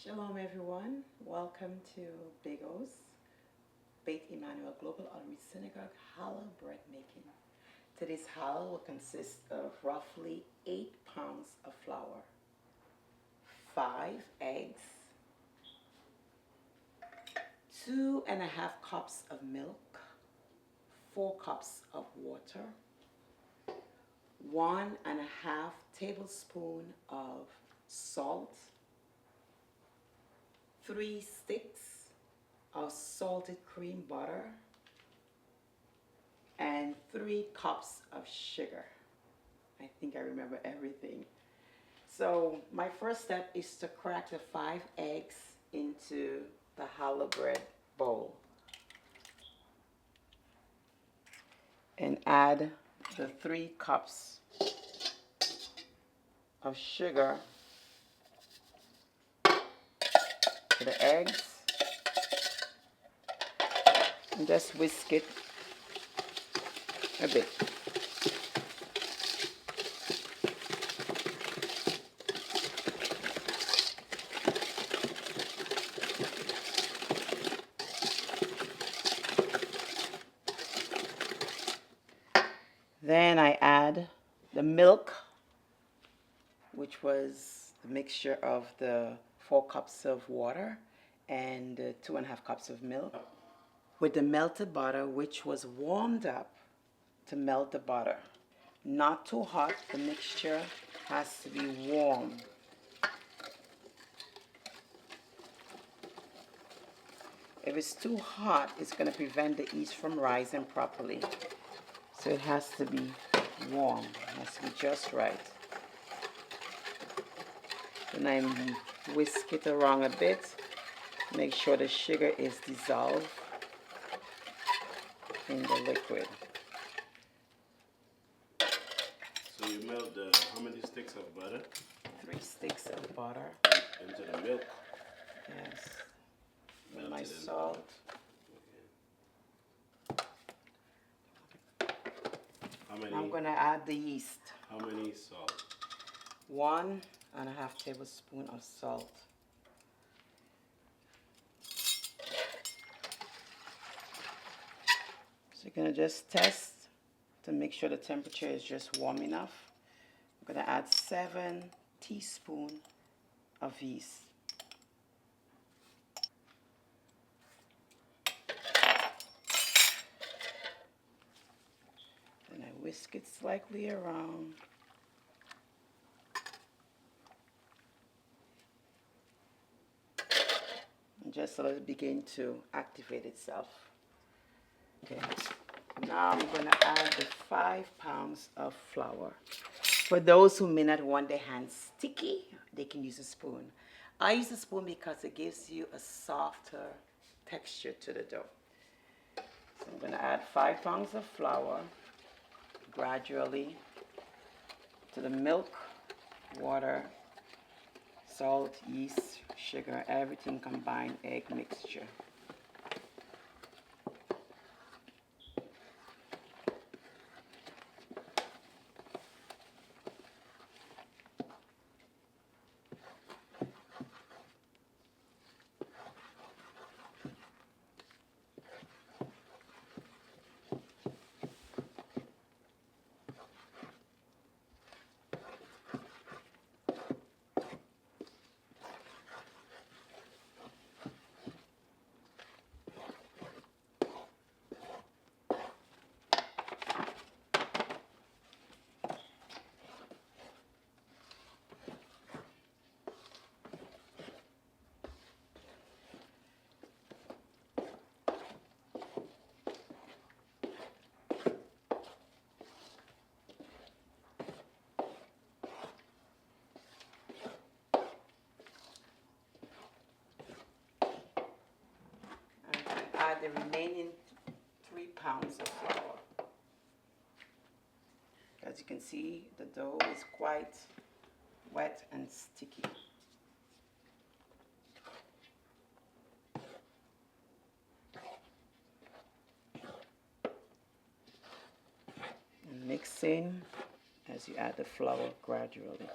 Shalom everyone, welcome to Big O's Beit Emmanuel Global Outreach Synagogue challah bread making. Today's challah will consist of roughly 8 pounds of flour, 5 eggs, 2.5 cups of milk, 4 cups of water, 1.5 tablespoon of salt, 3 sticks of salted cream butter, and 3 cups of sugar. I think I remember everything. So my first step is to crack the 5 eggs into the challah bread bowl and add the 3 cups of sugar to the eggs and just whisk it a bit. Then I add the milk, which was the mixture of the 4 cups of water and 2.5 cups of milk, with the melted butter, which was warmed up to melt the butter. Not too hot, the mixture has to be warm. If it's too hot, it's going to prevent the yeast from rising properly. So it has to be warm, it has to be just right. Then I whisk it around a bit, make sure the sugar is dissolved in the liquid. So you melt how many sticks of butter? 3 sticks of butter. Into the milk? Yes. With Melted my in salt. Okay. How many? I'm going to add the yeast. How many salt? 1.5 tablespoons of salt. So you're going to just test to make sure the temperature is just warm enough. I'm going to add 7 teaspoons of yeast. Then I whisk it slightly around. And just let it begin to activate itself. Okay, now I'm going to add the 5 pounds of flour. For those who may not want their hands sticky, they can use a spoon. I use a spoon because it gives you a softer texture to the dough. So I'm going to add 5 pounds of flour gradually to the milk, water, salt, yeast, sugar, everything combined, egg mixture. Add the remaining 3 pounds of flour. As you can see, the dough is quite wet and sticky. And mix in as you add the flour gradually.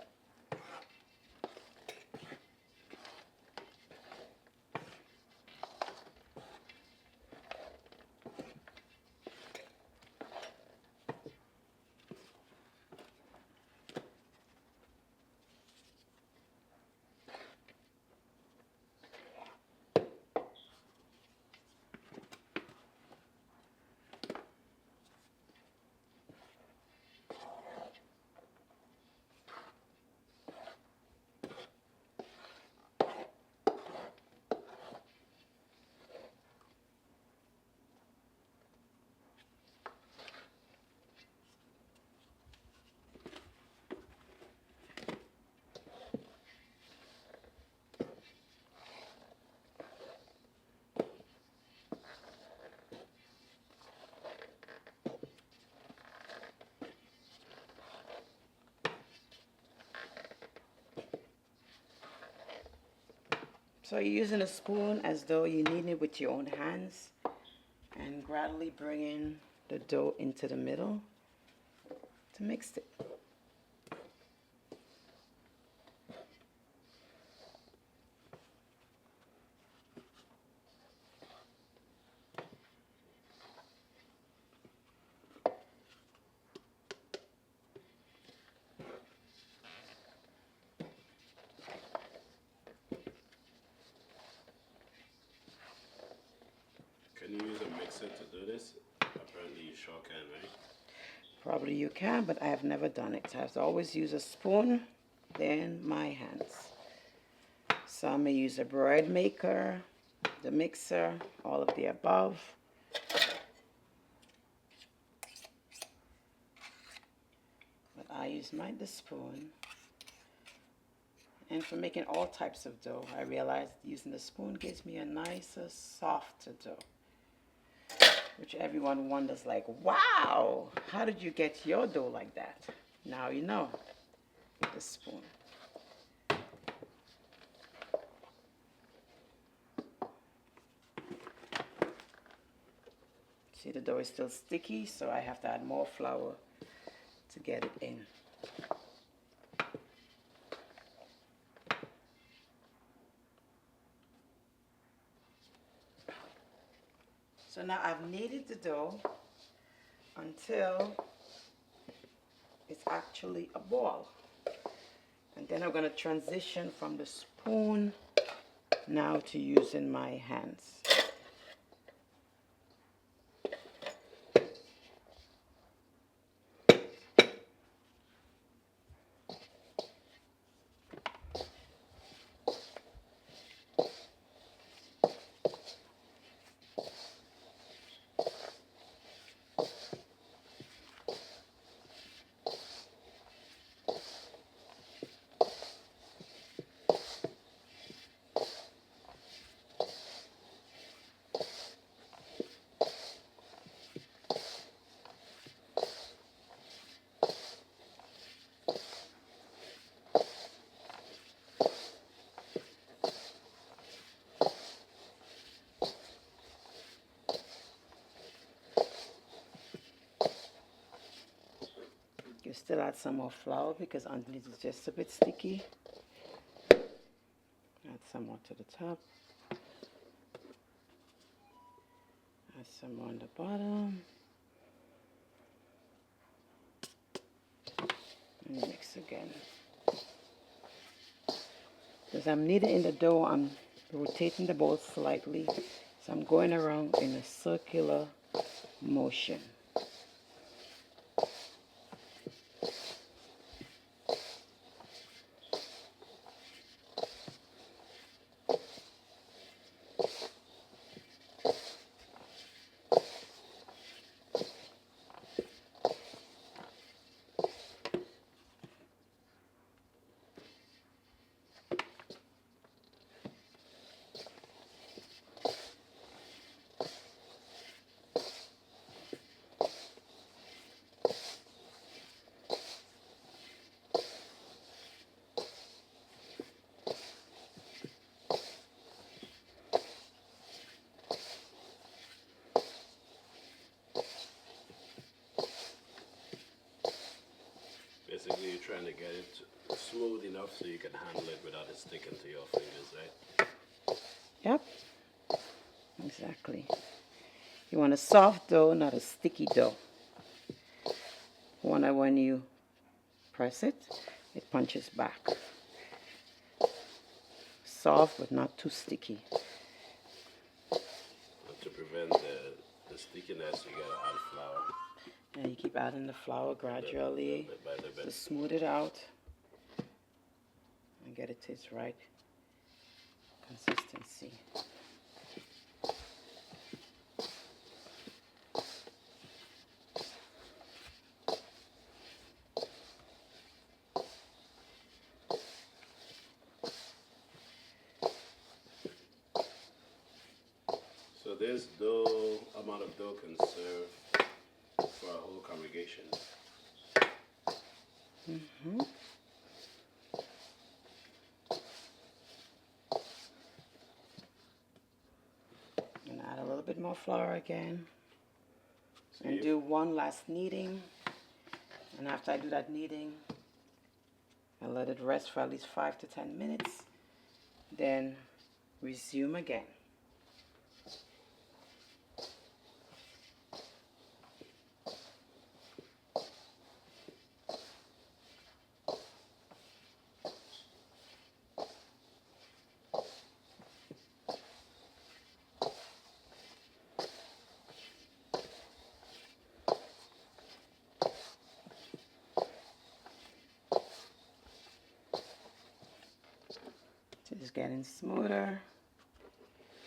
So you're using a spoon as though you're kneading it with your own hands and gradually bringing the dough into the middle to mix it. Can you use a mixer to do this? Apparently you sure can, right? Probably you can, but I have never done it. I have to always use a spoon, then my hands. Some may use a bread maker, the mixer, all of the above. But I use the spoon. And for making all types of dough, I realized using the spoon gives me a nicer, softer dough. Which everyone wonders, like, wow, how did you get your dough like that? Now you know, the spoon. See, the dough is still sticky, so I have to add more flour to get it in. So now I've kneaded the dough until it's actually a ball. And then I'm going to transition from the spoon now to using my hands. You still add some more flour because underneath it's just a bit sticky. Add some more to the top. Add some more on the bottom. And mix again. As I'm kneading in the dough, I'm rotating the bowl slightly. So I'm going around in a circular motion. Basically, you're trying to get it smooth enough so you can handle it without it sticking to your fingers, right? Yep, exactly. You want a soft dough, not a sticky dough. When you press it, it punches back. Soft, but not too sticky. And to prevent the stickiness, you gotta add flour. And you keep adding the flour gradually Bit by bit. to smooth it out and get it to its right consistency. So this amount of dough can serve for a whole congregation. bit more flour again. See And if- do one last kneading. And after I do that kneading, I let it rest for at least 5 to 10 minutes. Then resume again. It's getting smoother.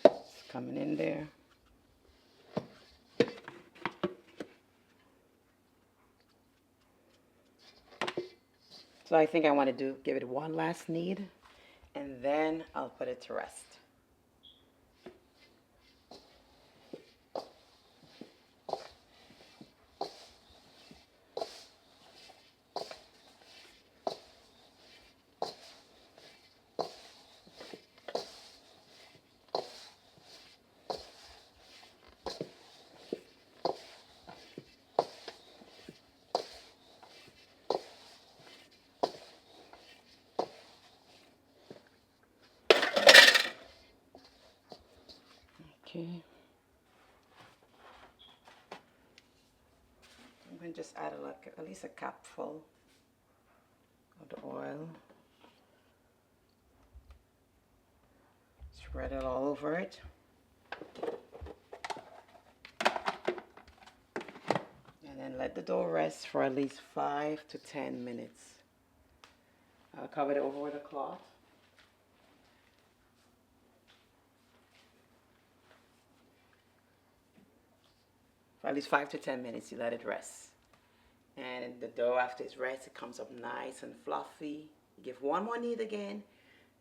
It's coming in there. So I think I want to give it one last knead, and then I'll put it to rest. Okay. I'm going to just add at least a cupful of the oil. Spread it all over it. And then let the dough rest for at least 5 to 10 minutes. I'll cover it over with a cloth. For at least 5 to 10 minutes, you let it rest. And the dough, after it's rest, it comes up nice and fluffy. You give one more knead again,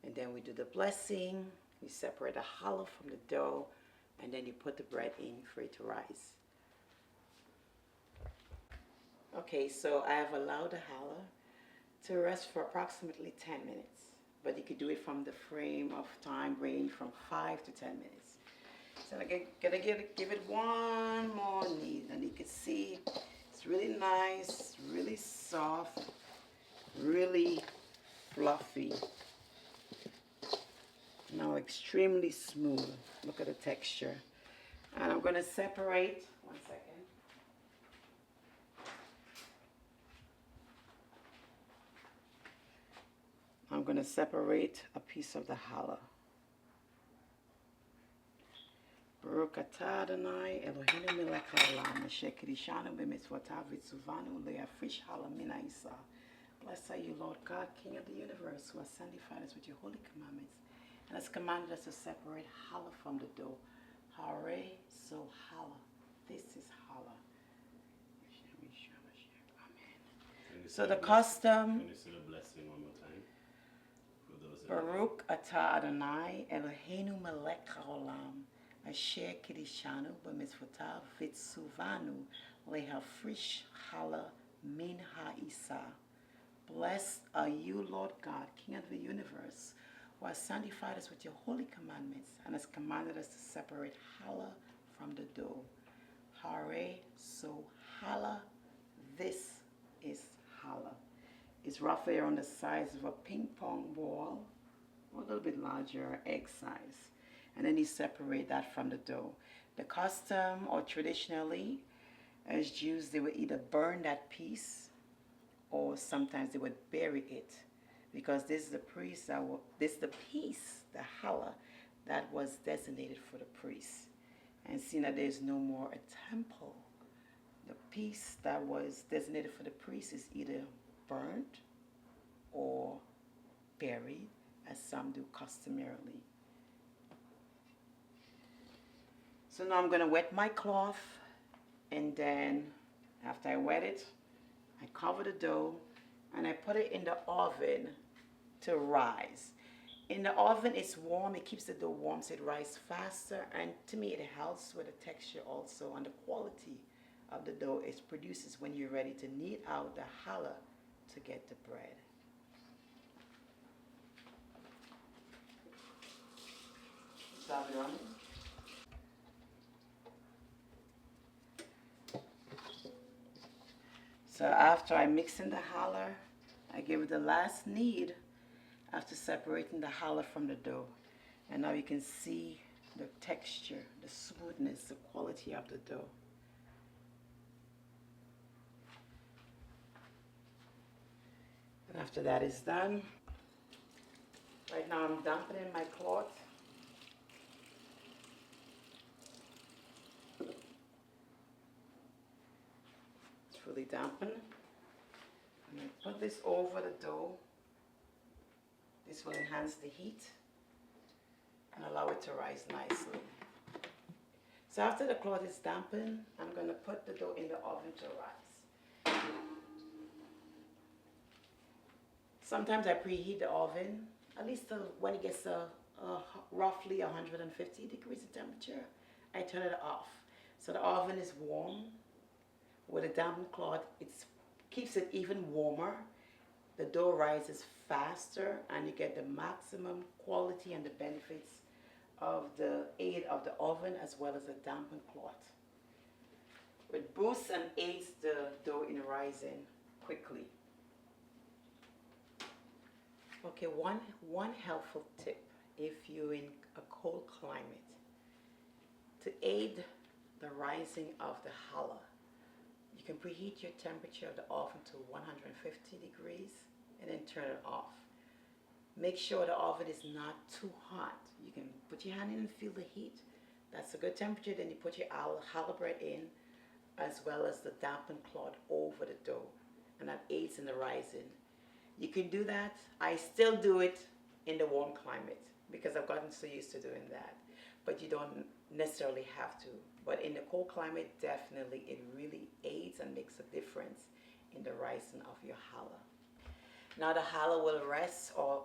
and then we do the blessing. You separate the challah from the dough, and then you put the bread in for it to rise. Okay, so I have allowed the challah to rest for approximately 10 minutes. But you could do it from the frame of time range from 5 to 10 minutes. So I'm gonna give it one more knead, and you can see it's really nice, really soft, really fluffy. Now extremely smooth. Look at the texture. And I'm gonna separate, one second. I'm gonna separate a piece of the challah. Baruch atah Adonai Eloheinu melech haolam asher kiddushanu b'mitzvotav v'tzuvanu le'afrish challah min ha'isa. Blessed are you, Lord God, King of the universe, who has sanctified us with your holy commandments and has commanded us to separate challah from the dough. Hare so challah. This is challah. Amen. So the custom. Can you say the blessing one more time? For those Baruch atah Adonai Eloheinu melech haolam asher kiddushanu b'mitzvotav v'tzuvanu le'hafrish challah min ha'isa. Blessed are you, Lord God, King of the universe, who has sanctified us with your holy commandments and has commanded us to separate challah from the dough. Hare so challah. This is challah. It's roughly around the size of a ping pong ball, or a little bit larger, egg size. And then you separate that from the dough. The custom, or traditionally, as Jews, they would either burn that piece or sometimes they would bury it, because this is the piece, the challah, that was designated for the priest. And seeing that there's no more a temple, the piece that was designated for the priest is either burnt or buried, as some do customarily. So now I'm going to wet my cloth, and then after I wet it, I cover the dough and I put it in the oven to rise. In the oven, it's warm. It keeps the dough warm so it rises faster. And to me, it helps with the texture also and the quality of the dough it produces when you're ready to knead out the challah to get the bread. Stop it on. So after I mix in the challah, I give it the last knead after separating the challah from the dough. And now you can see the texture, the smoothness, the quality of the dough. And after that is done, right now I'm dampening my cloth. It's fully dampened. And I put this over the dough. This will enhance the heat and allow it to rise nicely. So after the cloth is dampened, I'm going to put the dough in the oven to rise. Sometimes I preheat the oven, at least when it gets roughly 150 degrees of temperature, I turn it off. So the oven is warm. With a dampened cloth, it keeps it even warmer. The dough rises faster and you get the maximum quality and the benefits of the aid of the oven as well as a dampened cloth. It boosts and aids the dough in rising quickly. Okay, one helpful tip if you're in a cold climate to aid the rising of the challah. You can preheat your temperature of the oven to 150 degrees and then turn it off. Make sure the oven is not too hot. You can put your hand in and feel the heat. That's a good temperature. Then you put your challah bread in as well as the dampened cloth over the dough, and that aids in the rising. You can do that. I still do it in the warm climate because I've gotten so used to doing that. But you don't necessarily have to. But in the cold climate, definitely it really aids and makes a difference in the rising of your challah. Now the challah will rest or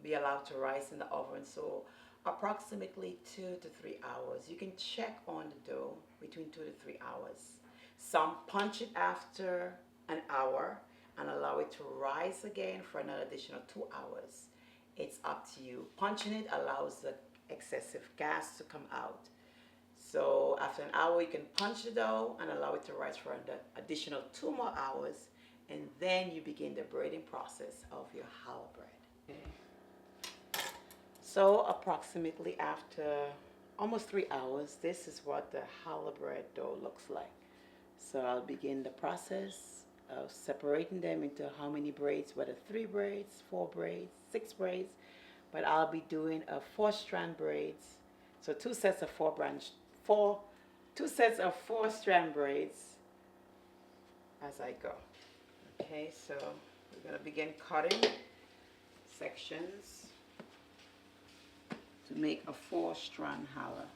be allowed to rise in the oven, so approximately 2 to 3 hours. You can check on the dough between 2 to 3 hours. Some punch it after an hour and allow it to rise again for another additional 2 hours. It's up to you. Punching it allows the excessive gas to come out. So after an hour, you can punch the dough and allow it to rise for an additional 2 more hours, and then you begin the braiding process of your challah bread. Okay. So approximately after almost 3 hours, this is what the challah bread dough looks like. So I'll begin the process of separating them into how many braids, whether 3 braids, 4 braids, 6 braids, but I'll be doing a 4-strand braids. So 2 sets of 4-strand braids as I go. Okay, so we're going to begin cutting sections to make a 4-strand challah.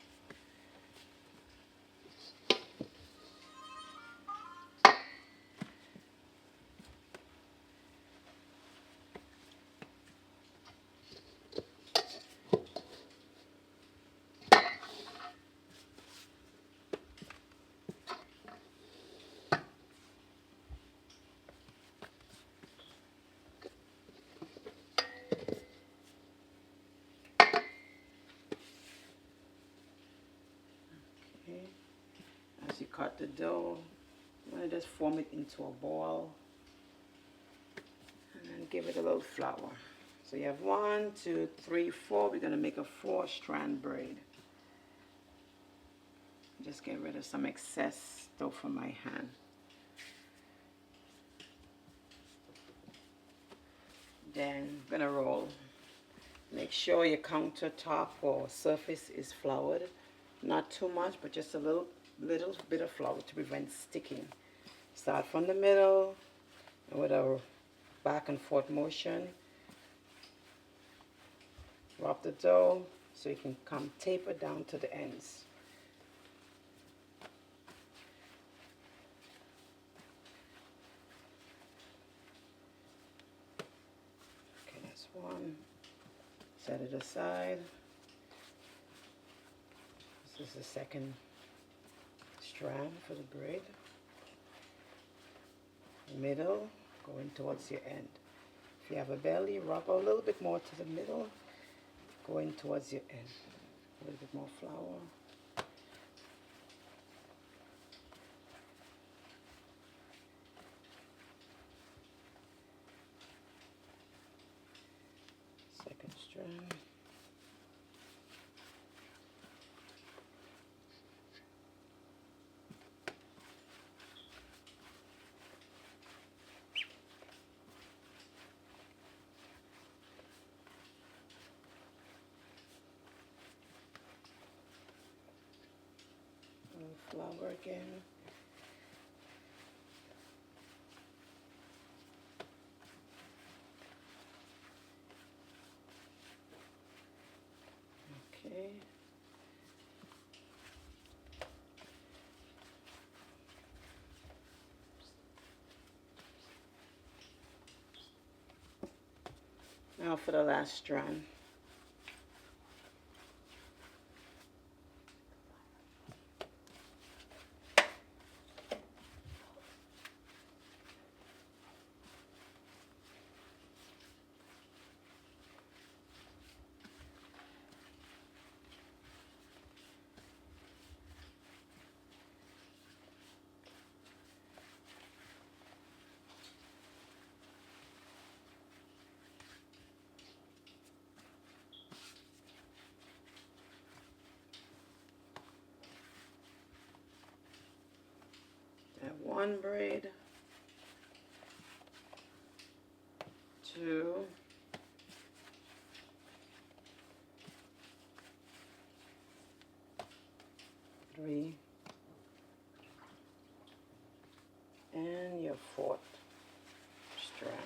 As you cut the dough, you want to just form it into a ball and then give it a little flour. So you have 1, 2, 3, 4. We're going to make a 4-strand braid. Just get rid of some excess dough from my hand. Then I'm going to roll. Make sure your countertop or surface is floured. Not too much, but just a little bit of flour to prevent sticking. Start from the middle and with a back and forth motion. Drop the dough so you can come taper down to the ends. Okay, that's one. Set it aside. This is the second strand for the braid. Middle, going towards your end. If you have a belly, rub a little bit more to the middle, going towards your end. A little bit more flour. flour again. Okay. Now for the last strand. Have one braid, two, three, and your fourth strand.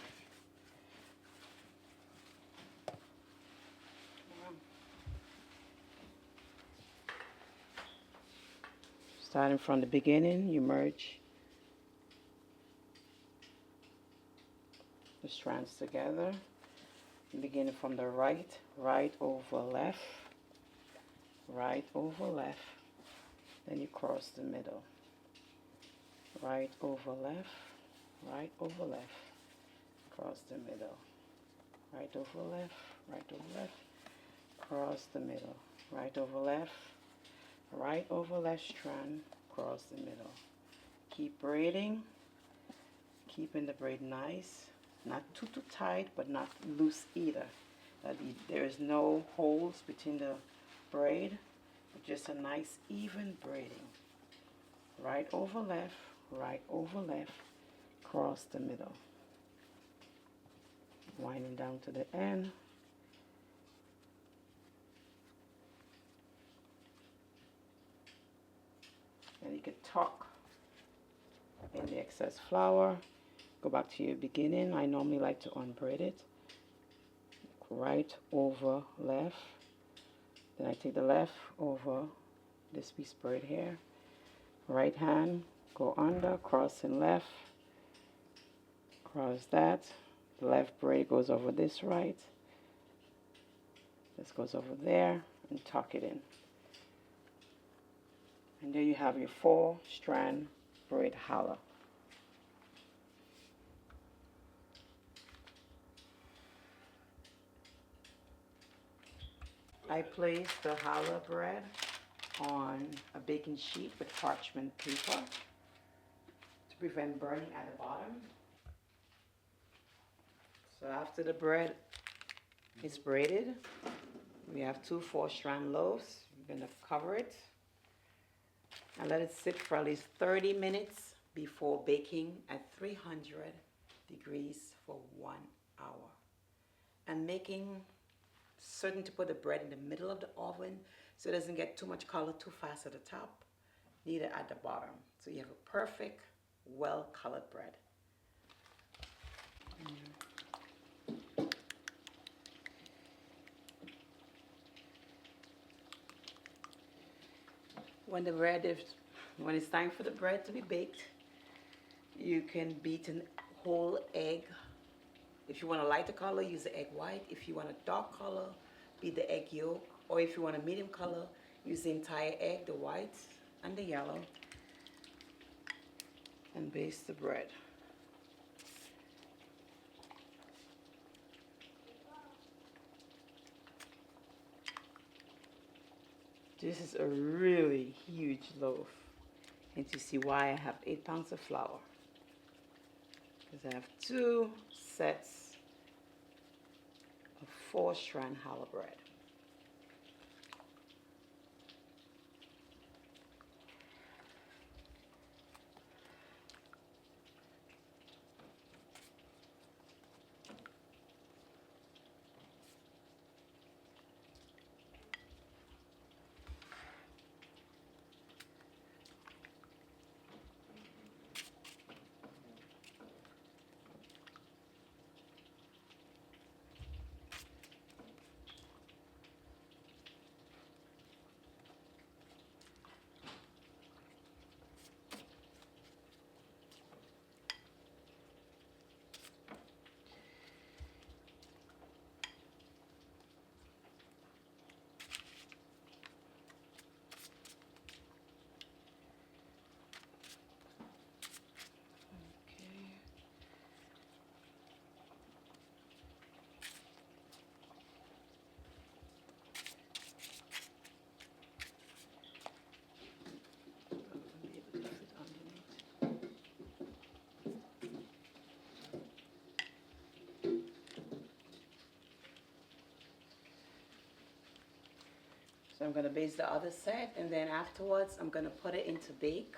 Starting from the beginning, you merge the strands together. Beginning from the right, right over left, right over left. Then you cross the middle. Right over left, right over left, cross the middle. Right over left, right over left, cross the middle. Right over left strand, cross the middle. Keep braiding, keeping the braid nice, not too tight, but not loose either. There is no holes between the braid, but just a nice even braiding. Right over left, cross the middle. Winding down to the end. And you can tuck in the excess flour. Go back to your beginning. I normally like to unbraid it. Right over left. Then I take the left over this piece braid here. Right hand, go under, crossing left. Cross that. The left braid goes over this right. This goes over there and tuck it in. And there you have your 4-strand braid challah. I place the challah bread on a baking sheet with parchment paper to prevent burning at the bottom. So after the bread is braided, we have 2 4-strand loaves. You're going to cover it and let it sit for at least 30 minutes before baking at 300 degrees for 1 hour. And making certain to put the bread in the middle of the oven so it doesn't get too much color too fast at the top, neither at the bottom. So you have a perfect, well-colored bread. When it's time for the bread to be baked, you can beat a whole egg. If you want a lighter color, use the egg white. If you want a dark color, beat the egg yolk. Or if you want a medium color, use the entire egg, the white and the yellow, and baste the bread. This is a really huge loaf. And to see why I have 8 pounds of flour. Because I have 2 sets of 4-strand challah bread. I'm going to baste the other set, and then afterwards I'm going to put it into bake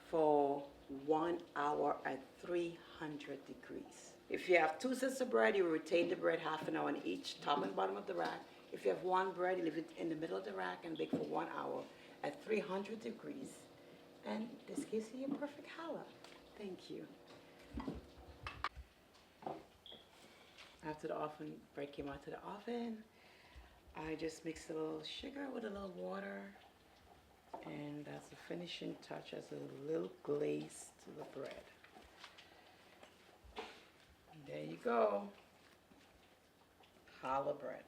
for 1 hour at 300 degrees. If you have 2 sets of bread, you rotate the bread half an hour on each top and bottom of the rack. If you have 1 bread, you leave it in the middle of the rack and bake for 1 hour at 300 degrees. And this gives you a perfect challah. Thank you. After the bread came out to the oven, I just mixed a little sugar with a little water. And that's the finishing touch, as a little glaze to the bread. And there you go. Challah bread.